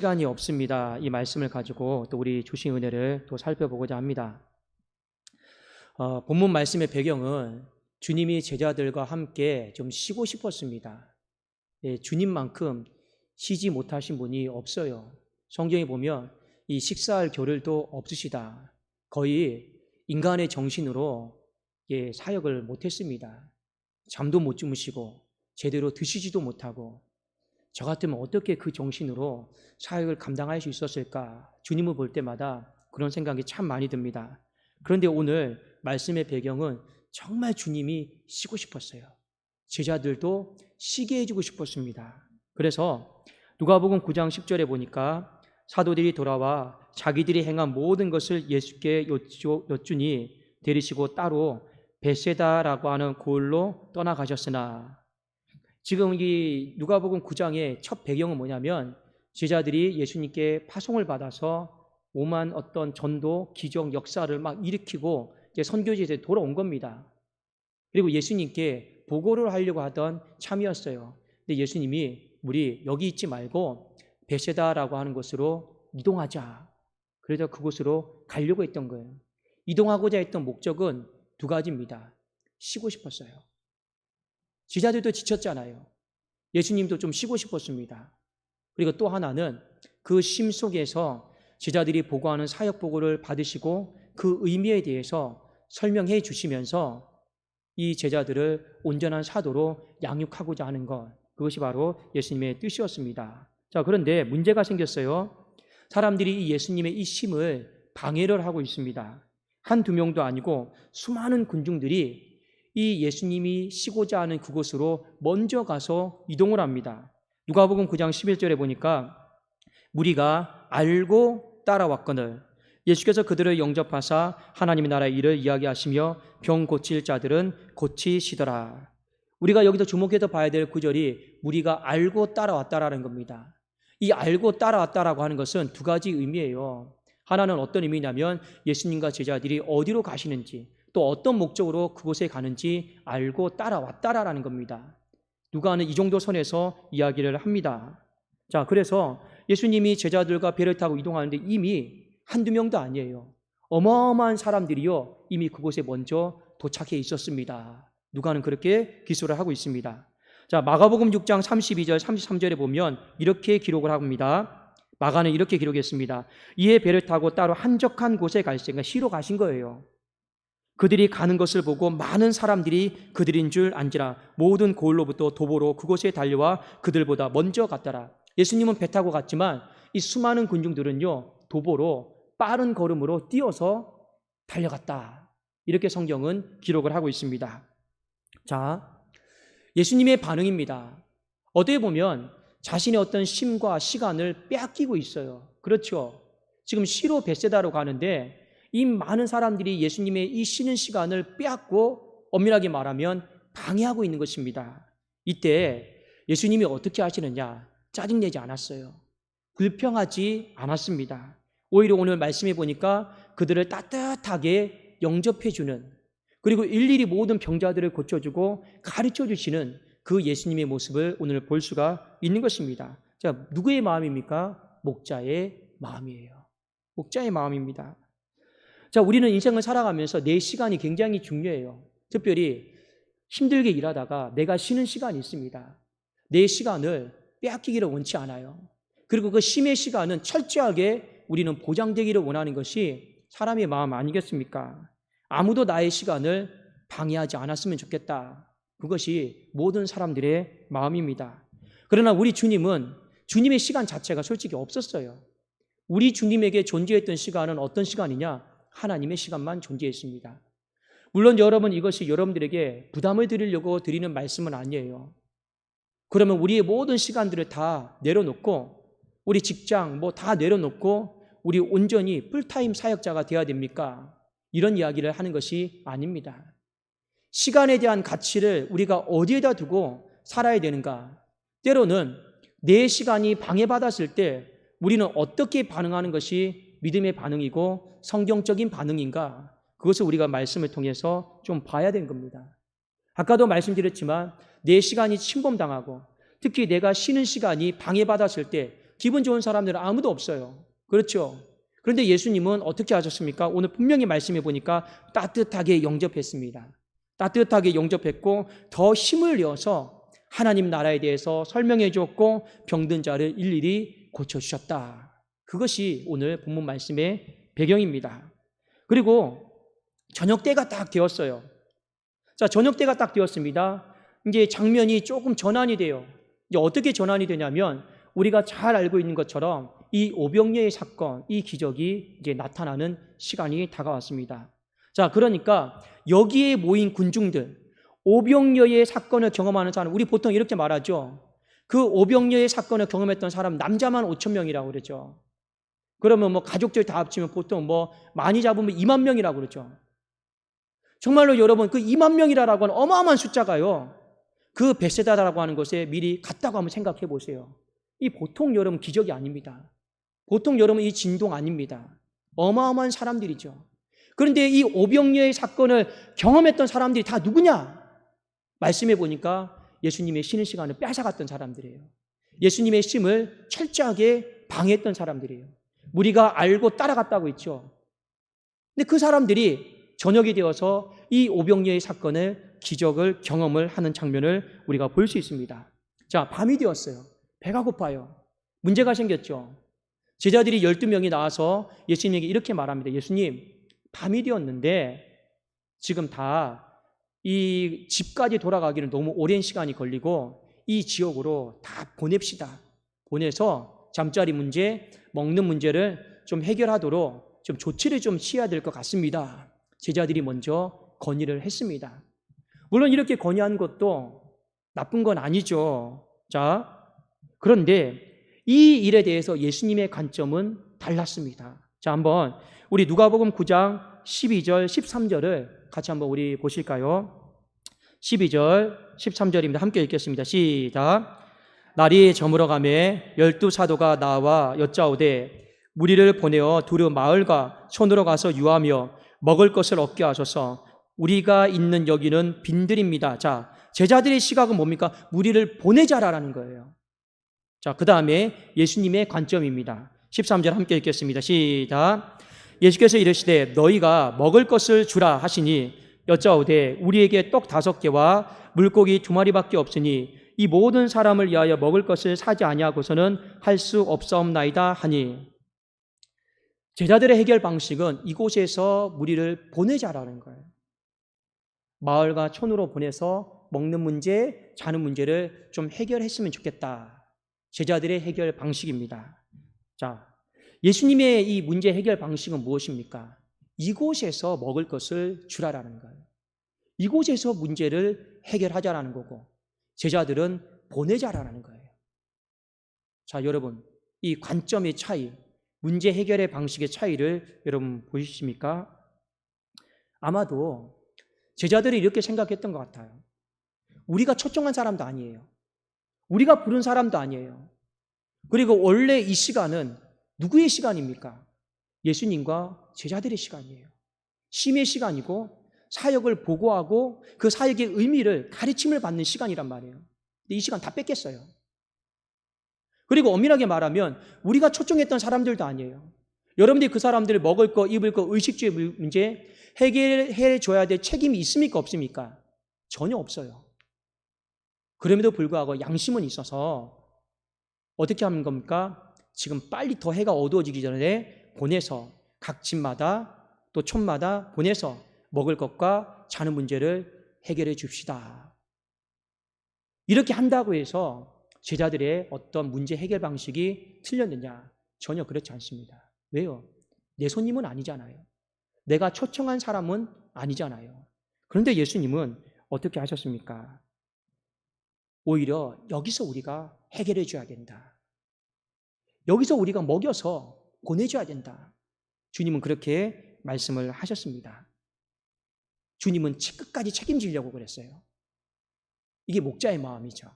시간이 없습니다. 이 말씀을 가지고 또 우리 주신 은혜를 또 살펴보고자 합니다. 본문 말씀의 배경은 주님이 제자들과 함께 좀 쉬고 싶었습니다. 주님만큼 쉬지 못하신 분이 없어요. 성경에 보면 이 식사할 겨를도 없으시다. 거의 인간의 정신으로 사역을 못했습니다. 잠도 못 주무시고 제대로 드시지도 못하고, 저 같으면 어떻게 그 정신으로 사역을 감당할 수 있었을까? 주님을 볼 때마다 그런 생각이 참 많이 듭니다. 그런데 오늘 말씀의 배경은 정말 주님이 쉬고 싶었어요. 제자들도 쉬게 해주고 싶었습니다. 그래서 누가복음 9장 10절에 보니까 사도들이 돌아와 자기들이 행한 모든 것을 예수께 여쭈니 데리시고 따로 벳세다라고 하는 고을로 떠나가셨으나, 지금 이 누가복음 9장의 첫 배경은 뭐냐면 제자들이 예수님께 파송을 받아서 오만 어떤 전도, 기적, 역사를 막 일으키고 이제 선교지에 돌아온 겁니다. 그리고 예수님께 보고를 하려고 하던 참이었어요. 근데 예수님이 우리 여기 있지 말고 벳세다라고 하는 곳으로 이동하자. 그래서 그곳으로 가려고 했던 거예요. 이동하고자 했던 목적은 두 가지입니다. 쉬고 싶었어요. 제자들도 지쳤잖아요. 예수님도 좀 쉬고 싶었습니다. 그리고 또 하나는 그 쉼 속에서 제자들이 보고하는 사역 보고를 받으시고 그 의미에 대해서 설명해 주시면서 이 제자들을 온전한 사도로 양육하고자 하는 것, 그것이 바로 예수님의 뜻이었습니다. 자, 그런데 문제가 생겼어요. 사람들이 이 예수님의 이 쉼을 방해를 하고 있습니다. 한두 명도 아니고 수많은 군중들이 이 예수님이 쉬고자 하는 그곳으로 먼저 가서 이동을 합니다. 누가복음 9장 11절에 보니까 무리가 알고 따라왔거늘 예수께서 그들을 영접하사 하나님의 나라의 일을 이야기하시며 병 고칠 자들은 고치시더라. 우리가 여기서 주목해서 봐야 될 구절이 무리가 알고 따라왔다라는 겁니다. 이 알고 따라왔다라고 하는 것은 두 가지 의미예요. 하나는 어떤 의미냐면 예수님과 제자들이 어디로 가시는지, 또 어떤 목적으로 그곳에 가는지 알고 따라왔다라는 겁니다. 누가는 이 정도 선에서 이야기를 합니다. 자, 그래서 예수님이 제자들과 배를 타고 이동하는데 이미 한두 명도 아니에요. 어마어마한 사람들이요, 이미 그곳에 먼저 도착해 있었습니다. 누가는 그렇게 기술을 하고 있습니다. 자, 마가복음 6장 32절 33절에 보면 이렇게 기록을 합니다. 마가는 이렇게 기록했습니다. 이에 배를 타고 따로 한적한 곳에 갈세, 그러니까 쉬러 가신 거예요. 그들이 가는 것을 보고 많은 사람들이 그들인 줄 안지라 모든 고을로부터 도보로 그곳에 달려와 그들보다 먼저 갔더라. 예수님은 배 타고 갔지만 이 수많은 군중들은요, 도보로 빠른 걸음으로 뛰어서 달려갔다. 이렇게 성경은 기록을 하고 있습니다. 자, 예수님의 반응입니다. 어떻게 보면 자신의 어떤 쉼과 시간을 빼앗기고 있어요. 그렇죠? 지금 쉬러 벳세다로 가는데 이 많은 사람들이 예수님의 이 쉬는 시간을 빼앗고 엄밀하게 말하면 방해하고 있는 것입니다. 이때 예수님이 어떻게 하시느냐? 짜증내지 않았어요. 불평하지 않았습니다. 오히려 오늘 말씀해 보니까 그들을 따뜻하게 영접해주는, 그리고 일일이 모든 병자들을 고쳐주고 가르쳐주시는 그 예수님의 모습을 오늘 볼 수가 있는 것입니다. 자, 누구의 마음입니까? 목자의 마음이에요. 목자의 마음입니다. 자, 우리는 인생을 살아가면서 내 시간이 굉장히 중요해요. 특별히 힘들게 일하다가 내가 쉬는 시간이 있습니다. 내 시간을 빼앗기기를 원치 않아요. 그리고 그 쉼의 시간은 철저하게 우리는 보장되기를 원하는 것이 사람의 마음 아니겠습니까? 아무도 나의 시간을 방해하지 않았으면 좋겠다. 그것이 모든 사람들의 마음입니다. 그러나 우리 주님은 주님의 시간 자체가 솔직히 없었어요. 우리 주님에게 존재했던 시간은 어떤 시간이냐? 하나님의 시간만 존재했습니다. 물론 여러분, 이것이 여러분들에게 부담을 드리려고 드리는 말씀은 아니에요. 그러면 우리의 모든 시간들을 다 내려놓고, 우리 직장 뭐 다 내려놓고 우리 온전히 풀타임 사역자가 되어야 됩니까? 이런 이야기를 하는 것이 아닙니다. 시간에 대한 가치를 우리가 어디에다 두고 살아야 되는가? 때로는 내 시간이 방해받았을 때 우리는 어떻게 반응하는 것이 믿음의 반응이고 성경적인 반응인가? 그것을 우리가 말씀을 통해서 좀 봐야 되는 겁니다. 아까도 말씀드렸지만 내 시간이 침범당하고 특히 내가 쉬는 시간이 방해받았을 때 기분 좋은 사람들은 아무도 없어요. 그렇죠? 그런데 예수님은 어떻게 하셨습니까? 오늘 분명히 말씀해 보니까 따뜻하게 영접했습니다. 따뜻하게 영접했고 더 힘을 내어서 하나님 나라에 대해서 설명해 주었고 병든 자를 일일이 고쳐주셨다. 그것이 오늘 본문 말씀의 배경입니다. 그리고 저녁 때가 딱 되었어요. 자, 저녁 때가 딱 되었습니다. 이제 장면이 조금 전환이 돼요. 이제 어떻게 전환이 되냐면 우리가 잘 알고 있는 것처럼 이 오병이어의 사건, 이 기적이 이제 나타나는 시간이 다가왔습니다. 자, 그러니까 여기에 모인 군중들, 오병이어의 사건을 경험하는 사람, 우리 보통 이렇게 말하죠. 그 오병이어의 사건을 경험했던 사람 남자만 5천 명이라고 그러죠. 그러면 뭐 가족들 다 합치면 보통 뭐 많이 잡으면 2만 명이라고 그러죠. 정말로 여러분 그 2만 명이라고 하는 어마어마한 숫자가요. 그 베세다라고 하는 곳에 미리 갔다고 한번 생각해 보세요. 이 보통 여러분 기적이 아닙니다. 보통 여러분 이 진동 아닙니다. 어마어마한 사람들이죠. 그런데 이 오병이어의 사건을 경험했던 사람들이 다 누구냐? 말씀해 보니까 예수님의 쉬는 시간을 뺏어갔던 사람들이에요. 예수님의 쉼을 철저하게 방해했던 사람들이에요. 무리가 알고 따라갔다고 했죠. 근데 그 사람들이 저녁이 되어서 이 오병이어의 사건을 기적을 경험을 하는 장면을 우리가 볼 수 있습니다. 자, 밤이 되었어요. 배가 고파요. 문제가 생겼죠. 제자들이 12명이 나와서 예수님에게 이렇게 말합니다. 예수님, 밤이 되었는데 지금 다 이 집까지 돌아가기는 너무 오랜 시간이 걸리고 이 지역으로 다 보냅시다. 보내서 잠자리 문제, 먹는 문제를 좀 해결하도록 좀 조치를 좀 취해야 될 것 같습니다. 제자들이 먼저 건의를 했습니다. 물론 이렇게 건의한 것도 나쁜 건 아니죠. 자, 그런데 이 일에 대해서 예수님의 관점은 달랐습니다. 자, 한번 우리 누가복음 9장 12절, 13절을 같이 한번 우리 보실까요? 12절, 13절입니다. 함께 읽겠습니다. 시작. 날이 저물어 가매 12사도가 나와 여짜오되 무리를 보내어 두루 마을과 촌으로 가서 유하며 먹을 것을 얻게 하소서. 우리가 있는 여기는 빈들입니다. 자, 제자들의 시각은 뭡니까? 무리를 보내자라는 거예요. 자, 그 다음에 예수님의 관점입니다. 13절 함께 읽겠습니다. 시작. 예수께서 이르시되 너희가 먹을 것을 주라 하시니 여짜오되 우리에게 떡 5개와 물고기 2마리밖에 없으니 이 모든 사람을 위하여 먹을 것을 사지 아니하고서는 할 수 없사옵나이다 하니. 제자들의 해결 방식은 이곳에서 무리를 보내자라는 거예요. 마을과 촌으로 보내서 먹는 문제, 자는 문제를 좀 해결했으면 좋겠다. 제자들의 해결 방식입니다. 자, 예수님의 이 문제 해결 방식은 무엇입니까? 이곳에서 먹을 것을 주라라는 거예요. 이곳에서 문제를 해결하자라는 거고 제자들은 보내자라는 거예요. 자, 여러분, 이 관점의 차이, 문제 해결의 방식의 차이를 여러분 보이십니까? 아마도 제자들이 이렇게 생각했던 것 같아요. 우리가 초청한 사람도 아니에요. 우리가 부른 사람도 아니에요. 그리고 원래 이 시간은 누구의 시간입니까? 예수님과 제자들의 시간이에요. 쉼의 시간이고 사역을 보고하고 그 사역의 의미를 가르침을 받는 시간이란 말이에요. 근데 이 시간 다 뺏겼어요. 그리고 엄밀하게 말하면 우리가 초청했던 사람들도 아니에요. 여러분들이 그 사람들을 먹을 거, 입을 거, 의식주의 문제 해결해 줘야 될 책임이 있습니까? 없습니까? 전혀 없어요. 그럼에도 불구하고 양심은 있어서 어떻게 하는 겁니까? 지금 빨리 더 해가 어두워지기 전에 보내서 각 집마다 또 촌마다 보내서 먹을 것과 자는 문제를 해결해 줍시다. 이렇게 한다고 해서 제자들의 어떤 문제 해결 방식이 틀렸느냐? 전혀 그렇지 않습니다. 왜요? 내 손님은 아니잖아요. 내가 초청한 사람은 아니잖아요. 그런데 예수님은 어떻게 하셨습니까? 오히려 여기서 우리가 해결해 줘야 된다. 여기서 우리가 먹여서 보내줘야 된다. 주님은 그렇게 말씀을 하셨습니다. 주님은 끝까지 책임지려고 그랬어요. 이게 목자의 마음이죠.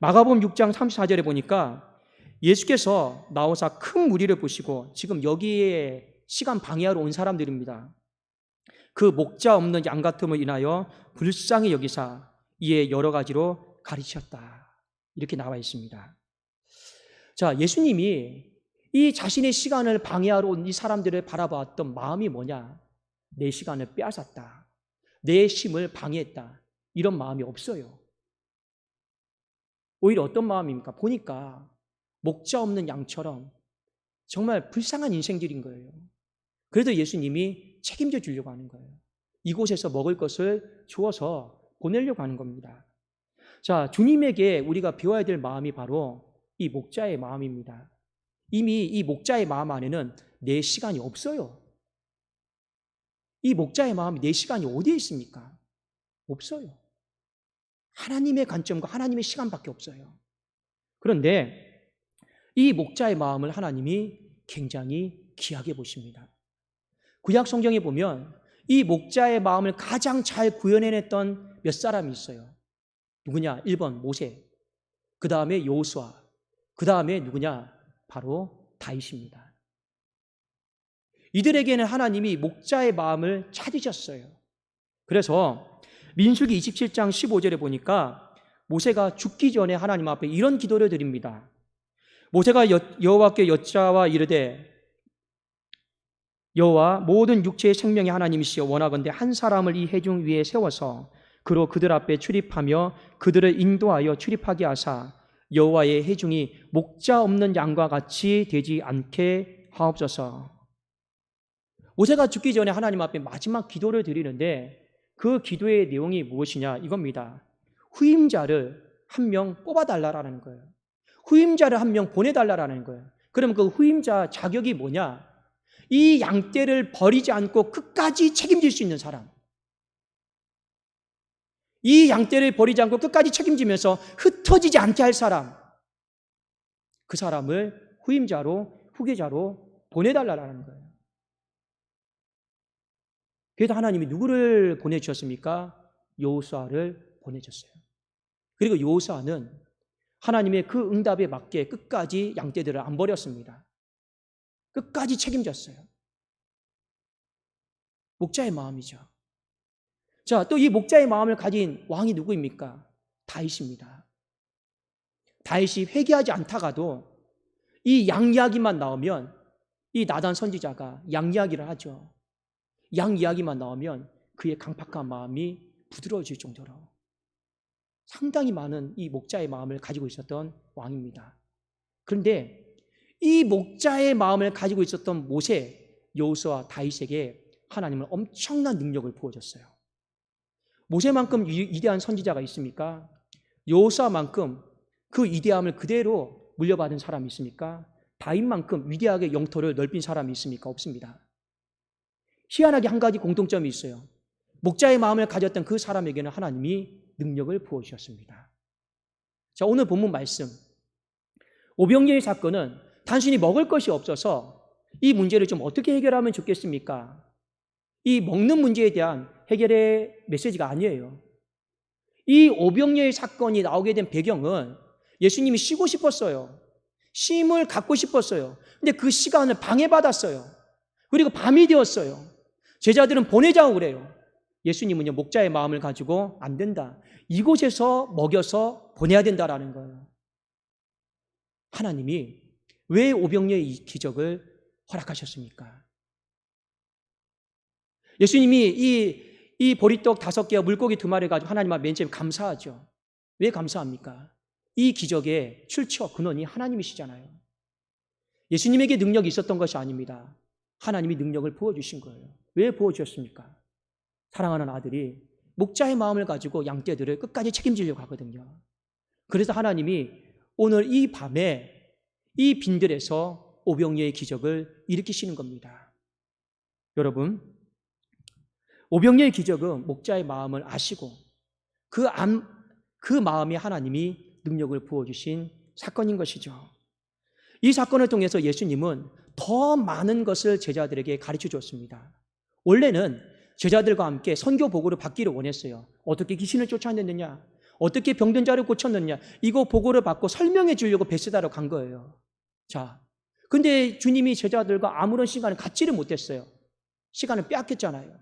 마가복음 6장 34절에 보니까 예수께서 나오사 큰 무리를 보시고 지금 여기에 시간 방해하러 온 사람들입니다. 그 목자 없는 양 같음을 인하여 불쌍히 여기사 이에 여러 가지로 가르치셨다. 이렇게 나와 있습니다. 자, 예수님이 이 자신의 시간을 방해하러 온 이 사람들을 바라봤던 마음이 뭐냐? 내 시간을 빼앗았다. 내 쉼을 방해했다. 이런 마음이 없어요. 오히려 어떤 마음입니까? 보니까 목자 없는 양처럼 정말 불쌍한 인생들인 거예요. 그래도 예수님이 책임져 주려고 하는 거예요. 이곳에서 먹을 것을 주어서 보내려고 하는 겁니다. 자, 주님에게 우리가 배워야 될 마음이 바로 이 목자의 마음입니다. 이미 이 목자의 마음 안에는 내 시간이 없어요. 이 목자의 마음이 내 시간이 어디에 있습니까? 없어요. 하나님의 관점과 하나님의 시간밖에 없어요. 그런데 이 목자의 마음을 하나님이 굉장히 귀하게 보십니다. 구약 성경에 보면 이 목자의 마음을 가장 잘 구현해냈던 몇 사람이 있어요. 누구냐? 1번 모세, 그 다음에 여호수아, 그 다음에 누구냐? 바로 다윗입니다. 이들에게는 하나님이 목자의 마음을 찾으셨어요. 그래서 민수기 27장 15절에 보니까 모세가 죽기 전에 하나님 앞에 이런 기도를 드립니다. 모세가 여호와께 여짜와 이르되 여호와 모든 육체의 생명의 하나님이시여 원하건대 한 사람을 이 회중 위에 세워서 그로 그들 앞에 출입하며 그들을 인도하여 출입하게 하사 여호와의 회중이 목자 없는 양과 같이 되지 않게 하옵소서. 모세가 죽기 전에 하나님 앞에 마지막 기도를 드리는데 그 기도의 내용이 무엇이냐? 이겁니다. 후임자를 한 명 뽑아달라라는 거예요. 후임자를 한 명 보내달라라는 거예요. 그럼 그 후임자 자격이 뭐냐? 이 양떼를 버리지 않고 끝까지 책임질 수 있는 사람. 이 양떼를 버리지 않고 끝까지 책임지면서 흩어지지 않게 할 사람. 그 사람을 후임자로, 후계자로 보내달라는 거예요. 그래서 하나님이 누구를 보내주셨습니까? 여호수아를 보내줬어요. 그리고 여호수아는 하나님의 그 응답에 맞게 끝까지 양떼들을 안 버렸습니다. 끝까지 책임졌어요. 목자의 마음이죠. 자, 또 이 목자의 마음을 가진 왕이 누구입니까? 다윗입니다. 다윗이 회개하지 않다가도 이 양 이야기만 나오면 이 나단 선지자가 양 이야기를 하죠. 양 이야기만 나오면 그의 강팍한 마음이 부드러워질 정도로 상당히 많은 이 목자의 마음을 가지고 있었던 왕입니다. 그런데 이 목자의 마음을 가지고 있었던 모세, 여호수아, 다윗에게 하나님은 엄청난 능력을 부어줬어요. 모세만큼 위대한 선지자가 있습니까? 여호수아만큼 그 위대함을 그대로 물려받은 사람이 있습니까? 다윗만큼 위대하게 영토를 넓힌 사람이 있습니까? 없습니다. 희한하게 한 가지 공통점이 있어요. 목자의 마음을 가졌던 그 사람에게는 하나님이 능력을 부어주셨습니다. 자, 오늘 본문 말씀 오병이어의 사건은 단순히 먹을 것이 없어서 이 문제를 좀 어떻게 해결하면 좋겠습니까? 이 먹는 문제에 대한 해결의 메시지가 아니에요. 이 오병이어의 사건이 나오게 된 배경은 예수님이 쉬고 싶었어요. 쉼을 갖고 싶었어요. 근데 그 시간을 방해받았어요. 그리고 밤이 되었어요. 제자들은 보내자고 그래요. 예수님은요, 목자의 마음을 가지고 안 된다. 이곳에서 먹여서 보내야 된다라는 거예요. 하나님이 왜 오병이어의 이 기적을 허락하셨습니까? 예수님이 이 보리떡 5개와 물고기 2마리를 가지고 하나님 앞에 맨 처음에 감사하죠. 왜 감사합니까? 이 기적의 출처, 근원이 하나님이시잖아요. 예수님에게 능력이 있었던 것이 아닙니다. 하나님이 능력을 부어주신 거예요. 왜 부어주셨습니까? 사랑하는 아들이 목자의 마음을 가지고 양떼들을 끝까지 책임지려고 하거든요. 그래서 하나님이 오늘 이 밤에 이 빈들에서 오병이어의 기적을 일으키시는 겁니다. 여러분, 오병이어의 기적은 목자의 마음을 아시고 그 마음에 하나님이 능력을 부어주신 사건인 것이죠. 이 사건을 통해서 예수님은 더 많은 것을 제자들에게 가르쳐 줬습니다. 원래는 제자들과 함께 선교 보고를 받기를 원했어요. 어떻게 귀신을 쫓아냈느냐, 어떻게 병든 자를 고쳤느냐, 이거 보고를 받고 설명해 주려고 베세다로 간 거예요. 자, 근데 주님이 제자들과 아무런 시간을 갖지를 못했어요. 시간을 빼앗겼잖아요.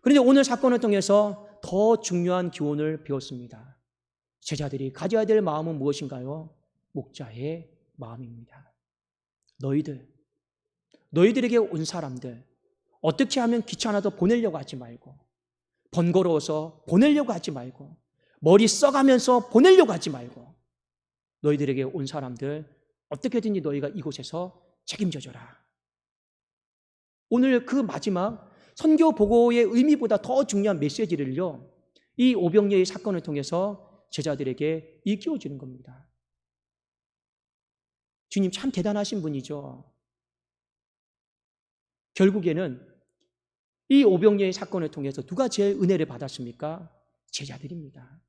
그런데 오늘 사건을 통해서 더 중요한 교훈을 배웠습니다. 제자들이 가져야 될 마음은 무엇인가요? 목자의 마음입니다. 너희들에게 온 사람들 어떻게 하면 귀찮아도 보내려고 하지 말고, 번거로워서 보내려고 하지 말고, 머리 써가면서 보내려고 하지 말고, 너희들에게 온 사람들 어떻게든지 너희가 이곳에서 책임져줘라. 오늘 그 마지막 선교 보고의 의미보다 더 중요한 메시지를요, 이 오병이어의 사건을 통해서 제자들에게 일깨워 주는 겁니다. 주님 참 대단하신 분이죠. 결국에는 이 오병이어의 사건을 통해서 누가 제일 은혜를 받았습니까? 제자들입니다.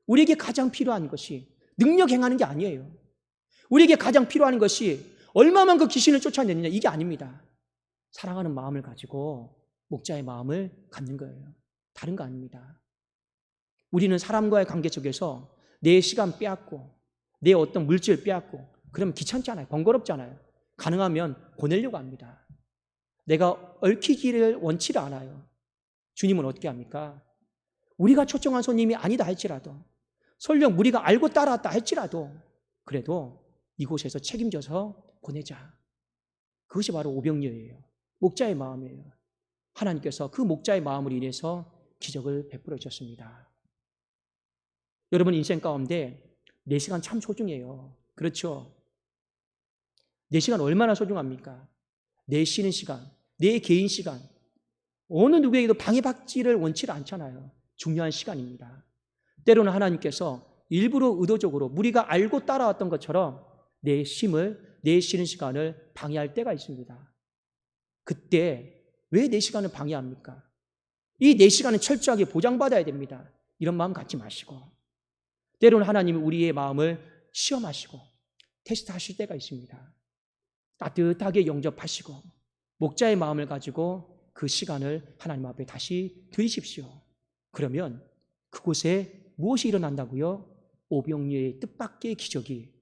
우리에게 가장 필요한 것이 능력 행하는 게 아니에요. 우리에게 가장 필요한 것이 얼마만 그 귀신을 쫓아내느냐, 이게 아닙니다. 사랑하는 마음을 가지고 목자의 마음을 갖는 거예요. 다른 거 아닙니다. 우리는 사람과의 관계 속에서 내 시간 빼앗고 내 어떤 물질 빼앗고 그러면 귀찮잖아요. 번거롭잖아요. 가능하면 보내려고 합니다. 내가 얽히기를 원치를 않아요. 주님은 어떻게 합니까? 우리가 초청한 손님이 아니다 할지라도, 설령 우리가 알고 따라왔다 할지라도, 그래도 이곳에서 책임져서 보내자. 그것이 바로 오병이어예요. 목자의 마음이에요. 하나님께서 그 목자의 마음으로 인해서 기적을 베풀어 주셨습니다. 여러분 인생 가운데 내 시간 참 소중해요. 그렇죠? 내 시간 얼마나 소중합니까? 내 쉬는 시간, 내 개인 시간, 어느 누구에게도 방해받지를 원치 않잖아요. 중요한 시간입니다. 때로는 하나님께서 일부러 의도적으로 우리가 알고 따라왔던 것처럼 내 쉬는 시간을 방해할 때가 있습니다. 그때 왜 내 시간을 방해합니까? 이 내 시간은 철저하게 보장받아야 됩니다. 이런 마음 갖지 마시고, 때로는 하나님은 우리의 마음을 시험하시고 테스트하실 때가 있습니다. 따뜻하게 영접하시고 목자의 마음을 가지고 그 시간을 하나님 앞에 다시 드리십시오. 그러면 그곳에 무엇이 일어난다고요? 오병이어의 뜻밖의 기적이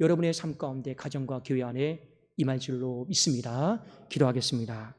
여러분의 삶 가운데 가정과 교회 안에 임할 줄로 믿습니다. 기도하겠습니다.